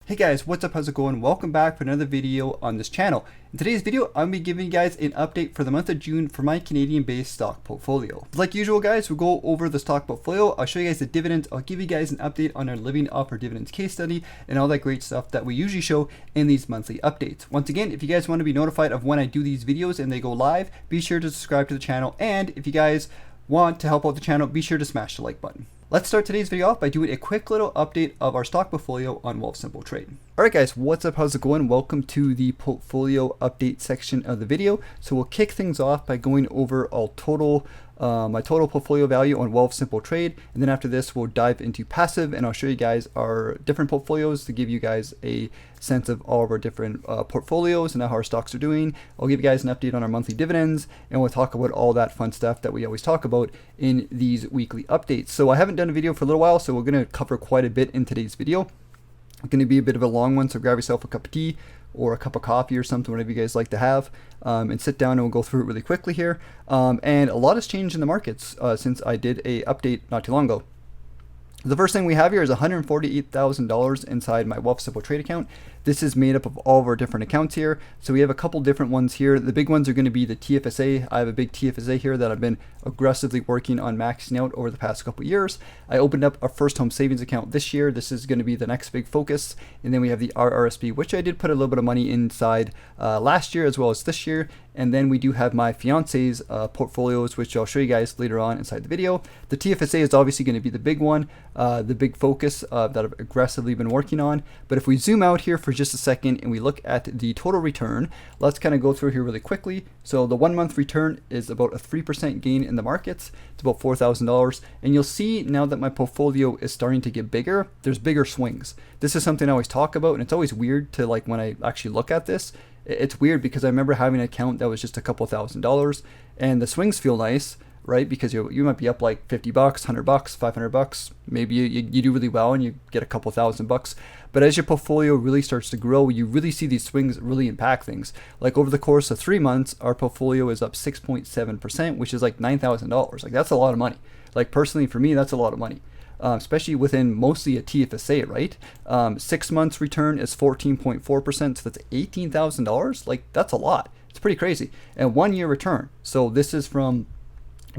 Hey guys, what's up? How's it going? Welcome back for another video on this channel. In today's video, I'm going to be giving you guys an update for the month of June for my Canadian-based stock portfolio. Like usual guys, we'll go over the stock portfolio. I'll show you guys the dividends. I'll give you guys an update on our living off our dividends case study and all that great stuff that we usually show in these monthly updates. Once again, if you guys want to be notified of when I do these videos and they go live, be sure to subscribe to the channel. And if you guys want to help out the channel, be sure to smash the like button. Let's start today's video off by doing a quick little update of our stock portfolio on Wealthsimple Trade. Alright guys, what's up? How's it going? Welcome to the portfolio update section of the video. So we'll kick things off by going over our total my total portfolio value on Wealthsimple Trade, and then after this we'll dive into passive and I'll show you guys our different portfolios to give you guys a sense of all of our different portfolios and how our stocks are doing. I'll give you guys an update on our monthly dividends, and we'll talk about all that fun stuff that we always talk about in these weekly updates. So I haven't done a video for a little while, so we're going to cover quite a bit in today's video. It's going to be a bit of a long one, so grab yourself a cup of tea or a cup of coffee or something, whatever you guys like to have, and sit down and we'll go through it really quickly here. And a lot has changed in the markets since I did a update not too long ago. The first thing we have here is $148,000 inside my Wealthsimple Trade account. This is made up of all of our different accounts here. So we have a couple different ones here. The big ones are going to be the TFSA. I have a big TFSA here that I've been aggressively working on maxing out over the past couple years. I opened up a first home savings account this year. This is going to be the next big focus. And then we have the RRSP, which I did put a little bit of money inside last year as well as this year. And then we do have my fiance's portfolios, which I'll show you guys later on inside the video. The TFSA is obviously going to be the big one, the big focus that I've aggressively been working on. But if we zoom out here for just a second and we look at the total return, let's kind of go through here really quickly. So the 1 month return is about a 3% gain in the markets. It's about $4,000. And you'll see now that my portfolio is starting to get bigger, there's bigger swings. This is something I always talk about, and it's always weird to, like, when I actually look at this, it's weird because I remember having an account that was just a couple $1,000s and the swings feel nice, right? Because you might be up like $50, $100, $500. Maybe you do really well and you get a couple $1,000. But as your portfolio really starts to grow, you really see these swings really impact things. Like over the course of 3 months, our portfolio is up 6.7%, which is like $9,000. Like that's a lot of money. Like personally for me, that's a lot of money. Especially within mostly a TFSA, right? 6 months return is 14.4%, so that's $18,000. Like that's a lot. It's pretty crazy. And 1 year return. So this is from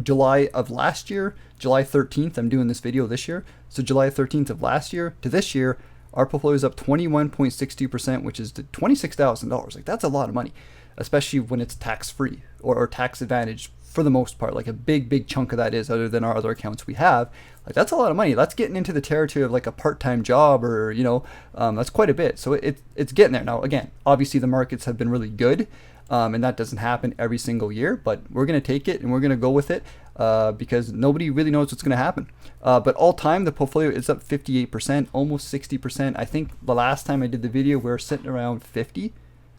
July of last year, July 13th. I'm doing this video this year. So July 13th of last year to this year, our portfolio is up 21.62%, which is $26,000. Like that's a lot of money, especially when it's tax-free or tax advantage for the most part. Like a big chunk of that is, other than our other accounts we have. Like that's a lot of money. That's getting into the territory of like a part-time job, or that's quite a bit. So it's getting there. Now again, obviously the markets have been really good, and that doesn't happen every single year, but we're going to take it and we're going to go with it because nobody really knows what's going to happen. But all time the portfolio is up 58%, almost 60%. I think the last time I did the video we were sitting around 50,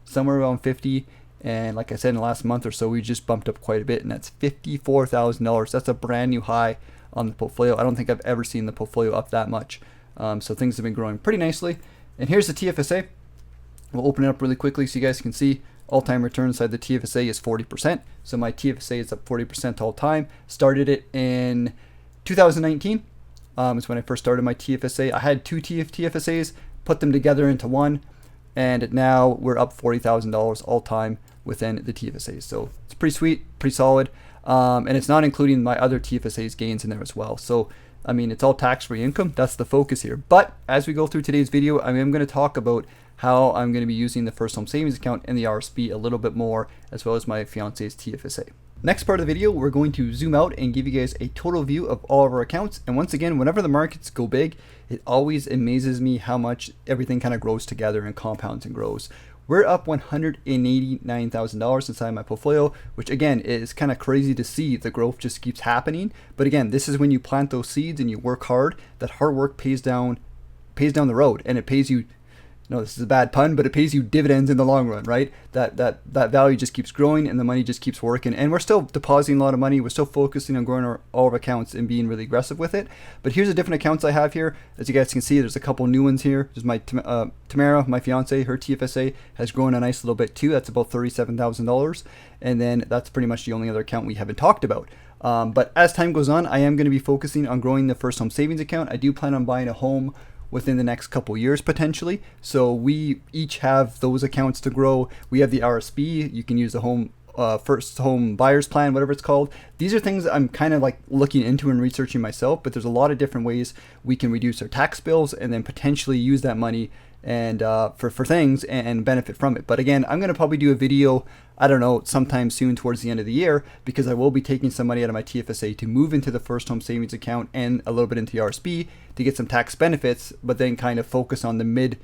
somewhere around 50. And like I said, in the last month or so, we just bumped up quite a bit, and that's $54,000. That's a brand new high on the portfolio. I don't think I've ever seen the portfolio up that much. So things have been growing pretty nicely. And here's the TFSA. We'll open it up really quickly so you guys can see all-time return inside the TFSA is 40%. So my TFSA is up 40% all time. Started it in 2019. Is when I first started my TFSA. I had two TFSAs, put them together into one, and now we're up $40,000 all time within the TFSAs. So it's pretty sweet, pretty solid. And it's not including my other TFSA's gains in there as well. So, I mean, it's all tax-free income. That's the focus here. But as we go through today's video, I am going to talk about how I'm going to be using the first home savings account and the RSP a little bit more, as well as my fiance's TFSA. Next part of the video, we're going to zoom out and give you guys a total view of all of our accounts. And once again, whenever the markets go big, it always amazes me how much everything kind of grows together and compounds and grows. We're up $189,000 inside my portfolio, which again is kind of crazy to see. The growth just keeps happening. But again, this is when you plant those seeds and you work hard. That hard work pays down the road, and it pays you. No, this is a bad pun, but it pays you dividends in the long run, right? That value just keeps growing and the money just keeps working. And we're still depositing a lot of money. We're still focusing on growing all of our accounts and being really aggressive with it. But here's the different accounts I have here. As you guys can see, there's a couple new ones here. There's my Tamara, my fiance, her TFSA has grown a nice little bit too. That's about $37,000. And then that's pretty much the only other account we haven't talked about. But as time goes on, I am going to be focusing on growing the first home savings account. I do plan on buying a home within the next couple years potentially. So we each have those accounts to grow. We have the RSP. You can use the home first home buyers plan, whatever it's called. These are things I'm kind of like looking into and researching myself, but there's a lot of different ways we can reduce our tax bills and then potentially use that money and for things and benefit from it. But again, I'm going to probably do a video, I don't know, sometime soon towards the end of the year, because I will be taking some money out of my TFSA to move into the first home savings account and a little bit into the RSP to get some tax benefits, but then kind of focus on the mid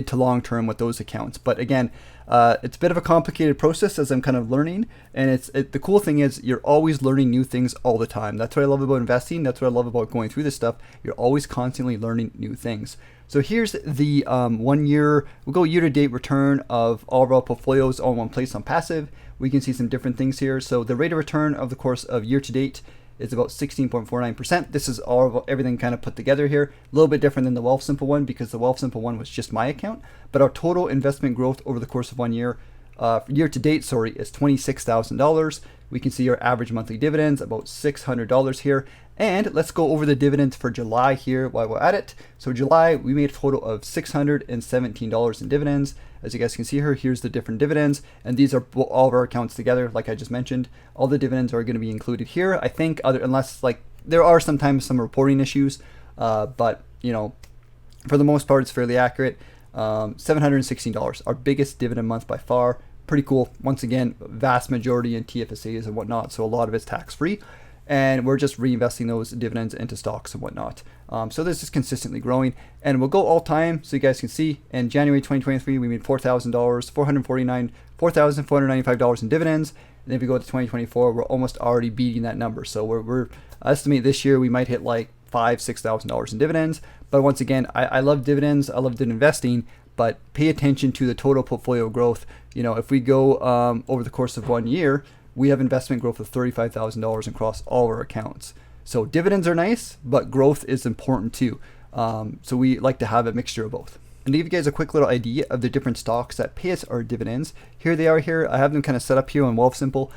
to long term with those accounts. But again, it's a bit of a complicated process as I'm kind of learning, and the cool thing is you're always learning new things all the time. That's what I love about investing. That's what I love about going through this stuff. You're always constantly learning new things. So here's the 1 year, we'll go year to date return of all of our portfolios all in one place on passive. We can see some different things here. So the rate of return of the course of year to date is about 16.49%. This is all of everything kind of put together here. A little bit different than the Wealthsimple one, because the Wealthsimple one was just my account. But our total investment growth over the course of 1 year, year to date, sorry, is $26,000. We can see our average monthly dividends, about $600 here. And let's go over the dividends for July here while we're at it. So July, we made a total of $617 in dividends. As you guys can see here, here's the different dividends. And these are all of our accounts together, like I just mentioned. All the dividends are going to be included here. I think unless like there are sometimes some reporting issues, but you know, for the most part, it's fairly accurate. $716, our biggest dividend month by far. Pretty cool. Once again, vast majority in TFSAs and whatnot, so a lot of it's tax-free. And we're just reinvesting those dividends into stocks and whatnot. So this is consistently growing, and we'll go all time so you guys can see. In January 2023, we made $4,495 in dividends. And if we go to 2024, we're almost already beating that number. So we're I estimate this year we might hit like $5,000-$6,000 in dividends. But once again, I love dividends. I love dividend investing, but pay attention to the total portfolio growth. You know, if we go over the course of 1 year, we have investment growth of $35,000 across all our accounts. So dividends are nice, but growth is important too. So we like to have a mixture of both. And to give you guys a quick little idea of the different stocks that pay us our dividends, here they are here. I have them kind of set up here on Wealthsimple.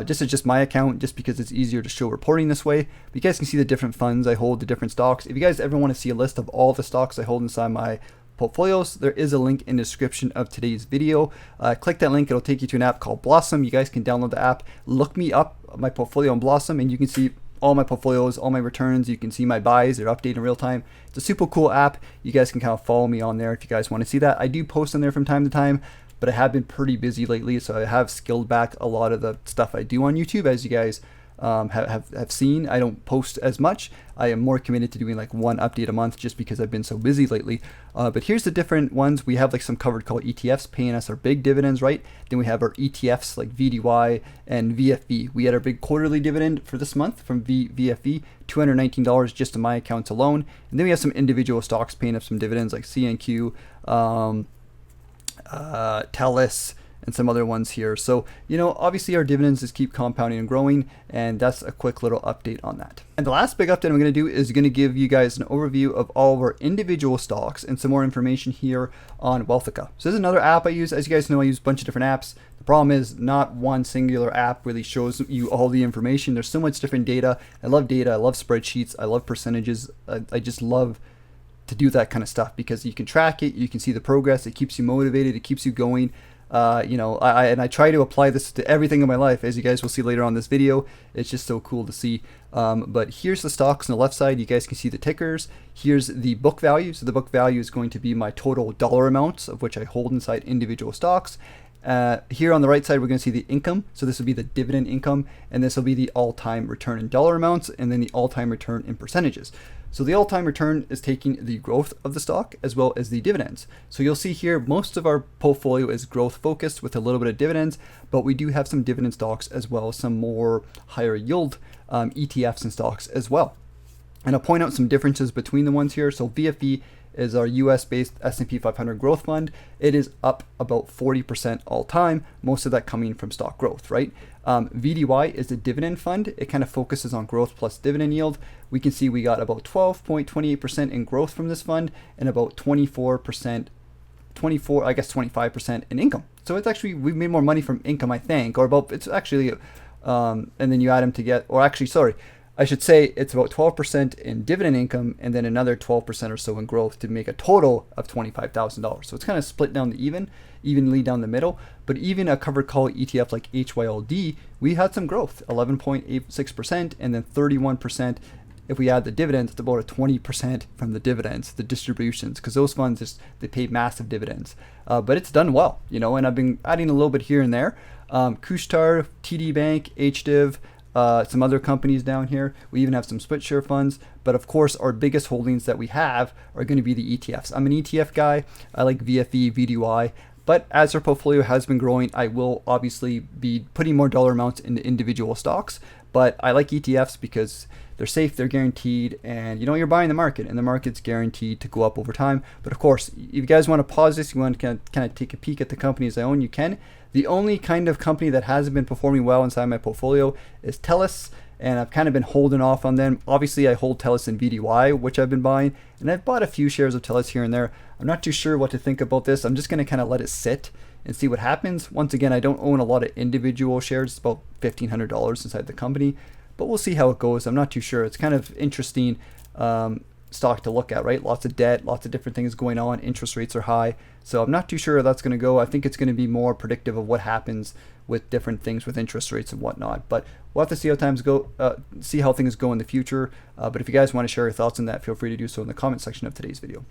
This is just my account, just because it's easier to show reporting this way. But you guys can see the different funds I hold, the different stocks. If you guys ever want to see a list of all the stocks I hold inside my portfolios, there is a link in the description of today's video. Click that link, it'll take you to an app called Blossom. You guys can download the app, look me up, my portfolio on Blossom, and you can see all my portfolios, all my returns. You can see my buys, they're updated in real time. It's a super cool app. You guys can kind of follow me on there if you guys want to see that. I do post on there from time to time, but I have been pretty busy lately, so I have scaled back a lot of the stuff I do on YouTube. As you guys have seen, I don't post as much. I am more committed to doing like one update a month, just because I've been so busy lately. But here's the different ones. We have like some covered called ETFs paying us our big dividends, right? Then we have our ETFs like VDY and VFV. We had our big quarterly dividend for this month from VFV, $219 just in my accounts alone. And then we have some individual stocks paying us some dividends like CNQ, TELUS, and some other ones here. So, you know, obviously our dividends just keep compounding and growing, and that's a quick little update on that. And the last big update I'm going to do is going to give you guys an overview of all of our individual stocks and some more information here on Wealthica. So this is another app I use. As you guys know, I use a bunch of different apps. The problem is not one singular app really shows you all the information. There's so much different data. I love data. I love spreadsheets. I love percentages. I just love to do that kind of stuff, because you can track it. You can see the progress. It keeps you motivated. It keeps you going. You know, I try to apply this to everything in my life, as you guys will see later on this video. It's just so cool to see. But here's the stocks on the left side. You guys can see the tickers. Here's the book value. So the book value is going to be my total dollar amounts of which I hold inside individual stocks. Here on the right side, we're going to see the income. So this will be the dividend income, and this will be the all-time return in dollar amounts, and then the all-time return in percentages. So the all-time return is taking the growth of the stock as well as the dividends. So you'll see here, most of our portfolio is growth focused with a little bit of dividends, but we do have some dividend stocks as well as some more higher yield ETFs and stocks as well. And I'll point out some differences between the ones here. So VFV is our US-based S&P 500 growth fund. It is up about 40% all time, most of that coming from stock growth, right? VDY is a dividend fund. It kind of focuses on growth plus dividend yield. We can see we got about 12.28% in growth from this fund, and about 25% in income. So it's actually, we've made more money from income, I think, or about, it's actually, and then you add them together, or actually, sorry, I should say it's about 12% in dividend income and then another 12% or so in growth to make a total of $25,000. So it's kind of split down evenly down the middle. But even a covered call ETF like HYLD, we had some growth, 11.86% and then 31%. If we add the dividends, it's about a 20% from the dividends, the distributions, because those funds they pay massive dividends. But it's done well, and I've been adding a little bit here and there. Kushtar, TD Bank, HDIV, some other companies down here. We even have some split share funds. But of course, our biggest holdings that we have are going to be the ETFs. I'm an ETF guy. I like VFE, VDY. But as our portfolio has been growing, I will obviously be putting more dollar amounts into individual stocks. But I like ETFs because they're safe, they're guaranteed, and you're buying the market, and the market's guaranteed to go up over time. But of course, if you guys want to pause this, you want to kind of take a peek at the companies I own, you can. The only kind of company that hasn't been performing well inside my portfolio is TELUS, and I've kind of been holding off on them. Obviously, I hold TELUS and VDY, which I've been buying, and I've bought a few shares of TELUS here and there. I'm not too sure what to think about this. I'm just going to kind of let it sit and see what happens. Once again, I don't own a lot of individual shares. It's about $1,500 inside the company, but we'll see how it goes. I'm not too sure. It's kind of interesting stock to look at, right? Lots of debt, lots of different things going on. Interest rates are high. So I'm not too sure how that's going to go. I think it's going to be more predictive of what happens with different things with interest rates and whatnot. But we'll have to see how see how things go in the future. But if you guys want to share your thoughts on that, feel free to do so in the comment section of today's video.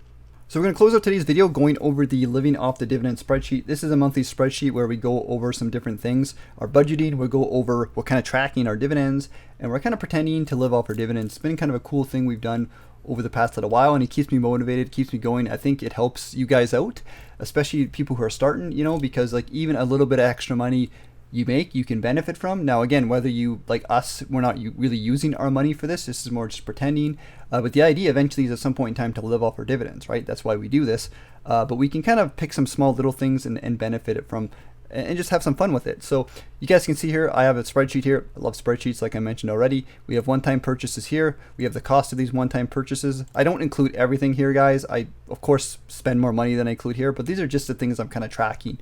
So we're going to close out today's video going over the living off the dividend spreadsheet. This is a monthly spreadsheet where we go over some different things. Our budgeting, we'll go over, we're kind of tracking our dividends, and we're kind of pretending to live off our dividends. It's been kind of a cool thing we've done over the past little while, and it keeps me motivated, keeps me going. I think it helps you guys out, especially people who are starting, because like even a little bit of extra money you make, you can benefit from. Now again, whether you like us, we're not really using our money for this. This is more just pretending. But the idea eventually is at some point in time to live off our dividends, right? That's why we do this. But we can kind of pick some small little things and benefit it from, and just have some fun with it. So you guys can see here, I have a spreadsheet here. I love spreadsheets, like I mentioned already. We have one-time purchases here. We have the cost of these one-time purchases. I don't include everything here, guys. I, of course, spend more money than I include here, but these are just the things I'm kind of tracking.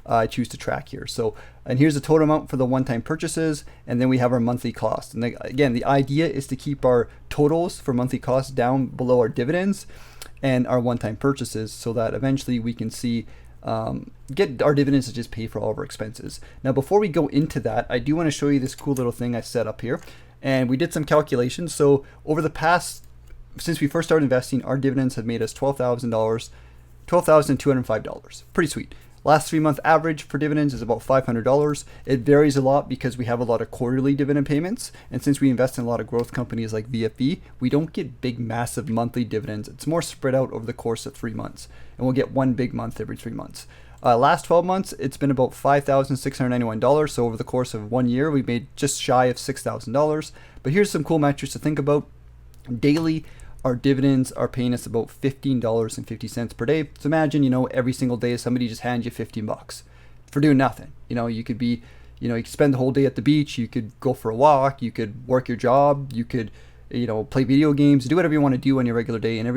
I choose to track here. So, and here's the total amount for the one-time purchases, and then we have our monthly cost. And again, the idea is to keep our totals for monthly costs down below our dividends and our one-time purchases, so that eventually we can see get our dividends to just pay for all of our expenses. Now, before we go into that, I do want to show you this cool little thing I set up here, and we did some calculations. So over the past, since we first started investing, our dividends have made us $12,205. Pretty sweet. Last 3-month average for dividends is about $500. It varies a lot because we have a lot of quarterly dividend payments. And since we invest in a lot of growth companies like VFE, we don't get big, massive monthly dividends. It's more spread out over the course of 3 months. And we'll get one big month every 3 months. Last 12 months, it's been about $5,691. So over the course of 1 year, we made just shy of $6,000. But here's some cool metrics to think about. Daily, our dividends are paying us about $15.50 per day. So imagine, every single day somebody just hands you $15 for doing nothing. You could be, you could spend the whole day at the beach. You could go for a walk. You could work your job. You could, play video games, do whatever you want to do on your regular day. And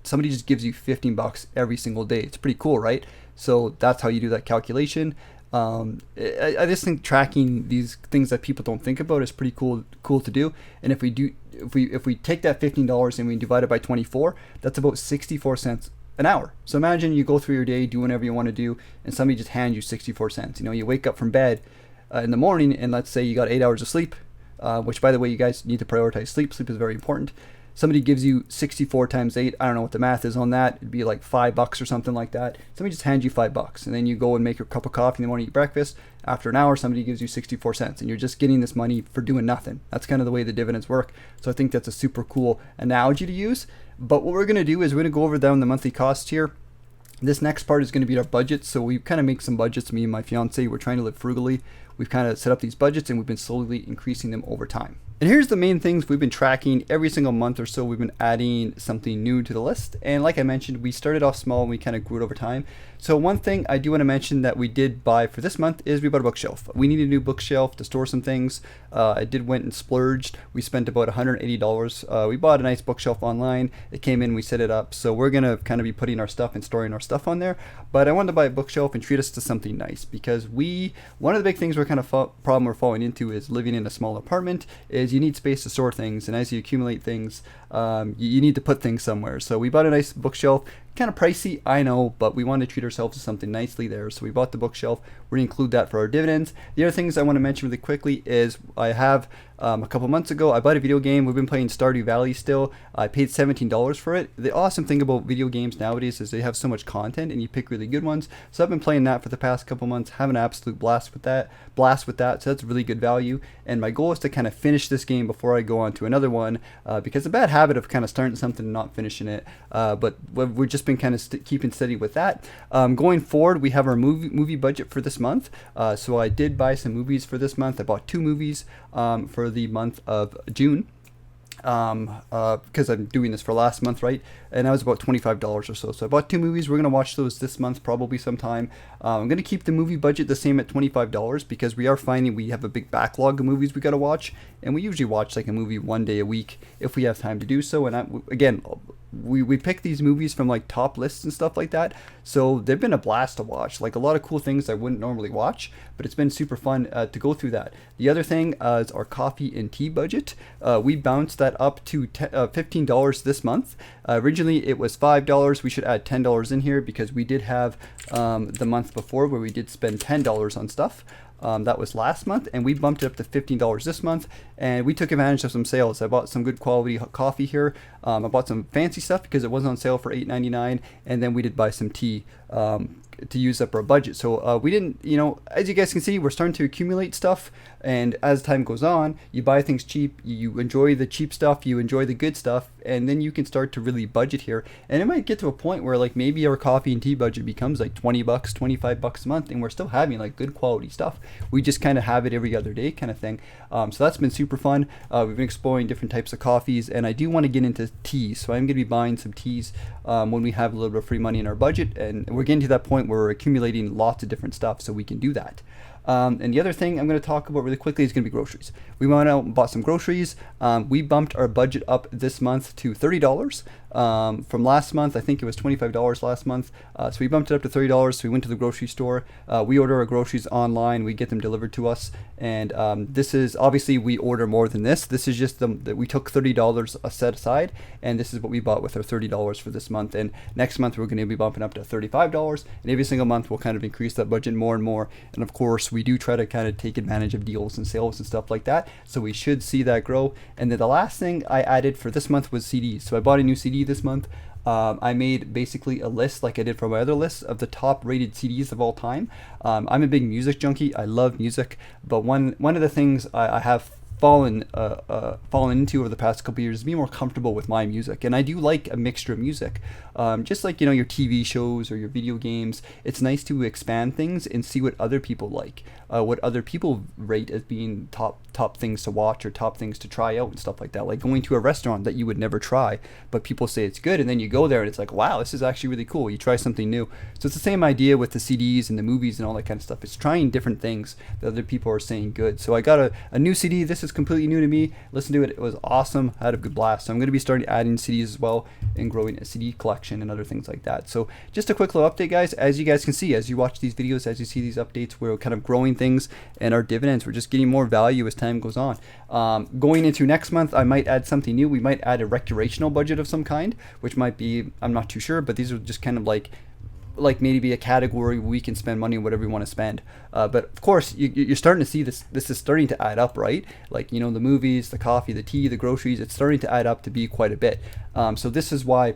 somebody just gives you $15 every single day. It's pretty cool, right? So that's how you do that calculation. I just think tracking these things that people don't think about is pretty cool to do. And if we take that $15 and we divide it by 24, that's about 64 cents an hour. So imagine you go through your day, do whatever you want to do, and somebody just hands you 64 cents. You wake up from bed in the morning, and let's say you got 8 hours of sleep, which, by the way, you guys need to prioritize sleep. Sleep is very important. Somebody gives you 64 times 8. I don't know what the math is on that. It'd be like $5 or something like that. Somebody just hands you $5, and then you go and make your cup of coffee in the morning, eat breakfast. After an hour, somebody gives you 64 cents, and you're just getting this money for doing nothing. That's kind of the way the dividends work. So I think that's a super cool analogy to use. But what we're going to do is we're going to go over down the monthly costs here. This next part is going to be our budget. So we kind of make some budgets, me and my fiance. We're trying to live frugally. We've kind of set up these budgets, and we've been slowly increasing them over time. And here's the main things we've been tracking. Every single month or so, we've been adding something new to the list. And like I mentioned, we started off small and we kind of grew it over time. So one thing I do want to mention that we did buy for this month is we bought a bookshelf. We needed a new bookshelf to store some things. I went and splurged. We spent about $180. We bought a nice bookshelf online. It came in, we set it up. So we're going to kind of be putting our stuff and storing our stuff on there. But I wanted to buy a bookshelf and treat us to something nice, because one of the big things we're kind kind of problem we're falling into is living in a small apartment is you need space to store things, and as you accumulate things, you need to put things somewhere. So we bought a nice bookshelf. Kind of pricey, I know, but we want to treat ourselves to something nicely there. So we bought the bookshelf. We're going to include that for our dividends. The other things I want to mention really quickly is I have a couple months ago, I bought a video game. We've been playing Stardew Valley still. I paid $17 for it. The awesome thing about video games nowadays is they have so much content and you pick really good ones. So I've been playing that for the past couple months, having an absolute blast with that. So that's really good value. And my goal is to kind of finish this game before I go on to another one, because a bad habit of kind of starting something and not finishing it. But we've just been kind of keeping steady with that. Going forward, we have our movie budget for this month. So I did buy some movies for this month. I bought 2 movies for the month of June. Because I'm doing this for last month, right? And that was about $25 or so. So I bought 2 movies. We're going to watch those this month, probably sometime. I'm going to keep the movie budget the same at $25 because we are finding we have a big backlog of movies we got to watch. And we usually watch like a movie 1 day a week if we have time to do so. And again, we pick these movies from like top lists and stuff like that. So they've been a blast to watch. Like a lot of cool things I wouldn't normally watch, but it's been super fun to go through that. The other thing is our coffee and tea budget. We bounced that up to $15 this month. Originally it was $5. We should add $10 in here because we did have the month before where we did spend $10 on stuff. That was last month, and we bumped it up to $15 this month, and we took advantage of some sales. I bought some good quality coffee here. I bought some fancy stuff because it was on sale for $8.99, and then we did buy some tea to use up our budget. So we didn't, as you guys can see, we're starting to accumulate stuff, and as time goes on, you buy things cheap, you enjoy the cheap stuff, you enjoy the good stuff, and then you can start to really budget here. And it might get to a point where like maybe our coffee and tea budget becomes like $20, $25 a month, and we're still having like good quality stuff. We just kind of have it every other day kind of thing. So that's been super fun. We've been exploring different types of coffees, and I do want to get into teas. So I'm going to be buying some teas when we have a little bit of free money in our budget, and we're getting to that point where we're accumulating lots of different stuff so we can do that. And the other thing I'm going to talk about really quickly is going to be groceries. We went out and bought some groceries. We bumped our budget up this month to $30 from last month. I think it was $25 last month. So we bumped it up to $30. So we went to the grocery store. We order our groceries online. We get them delivered to us. And this is obviously we order more than this. This is just that we took $30 set aside, and this is what we bought with our $30 for this month. And next month we're going to be bumping up to $35. And every single month we'll kind of increase that budget more and more. And of course, we do try to kind of take advantage of deals and sales and stuff like that. So we should see that grow. And then the last thing I added for this month was CDs. So I bought a new CD this month. I made basically a list like I did for my other lists of the top rated CDs of all time. I'm a big music junkie. I love music, but one of the things I have fallen into over the past couple of years is be more comfortable with my music, and I do like a mixture of music. Just like your TV shows or your video games, it's nice to expand things and see what other people like, what other people rate as being top things to watch or top things to try out and stuff like that. Like going to a restaurant that you would never try, but people say it's good, and then you go there and it's like, wow, this is actually really cool. You try something new. So it's the same idea with the CDs and the movies and all that kind of stuff. It's trying different things that other people are saying good. So I got a new CD. This is completely new to me. Listen to it. It was awesome. I had a good blast. So I'm going to be starting adding CDs as well and growing a CD collection and other things like that. So just a quick little update, guys. As you guys can see, as you watch these videos, as you see these updates, we're kind of growing things, and our dividends, we're just getting more value as time goes on. Going into next month, I might add something new. We might add a recreational budget of some kind, which might be, I'm not too sure, but these are just kind of like maybe a category where we can spend money on whatever we want to spend. But of course, you're starting to see this is starting to add up, right? Like, the movies, the coffee, the tea, the groceries, it's starting to add up to be quite a bit. So this is why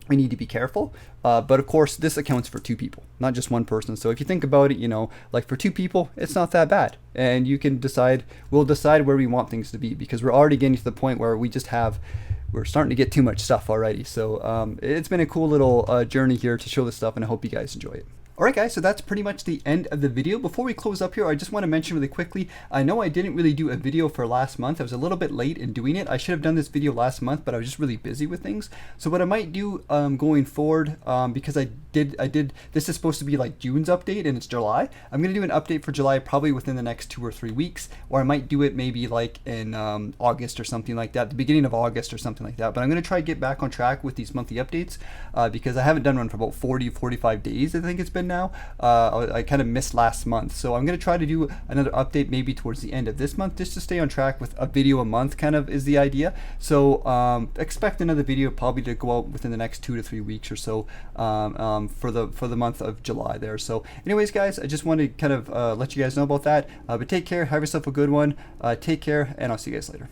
we need to be careful. But of course, this accounts for 2 people, not just one person. So if you think about it, like for 2 people, it's not that bad. And you can we'll decide where we want things to be, because we're already getting to the point where we're starting to get too much stuff already. So it's been a cool little journey here to show this stuff, and I hope you guys enjoy it. Alright guys, so that's pretty much the end of the video. Before we close up here, I just want to mention really quickly, I know I didn't really do a video for last month. I was a little bit late in doing it. I should have done this video last month, but I was just really busy with things. So what I might do going forward, because I did, this is supposed to be like June's update and it's July. I'm going to do an update for July probably within the next 2 or 3 weeks, or I might do it maybe like in August or something like that, the beginning of August or something like that. But I'm going to try to get back on track with these monthly updates because I haven't done one for about 45 days, I think it's been now. I kind of missed last month, so I'm going to try to do another update maybe towards the end of this month, just to stay on track with a video a month kind of is the idea. So expect another video probably to go out within the next 2 to 3 weeks or so for the month of July there. So anyways guys, I just wanted to kind of let you guys know about that. But take care, have yourself a good one, take care, and I'll see you guys later.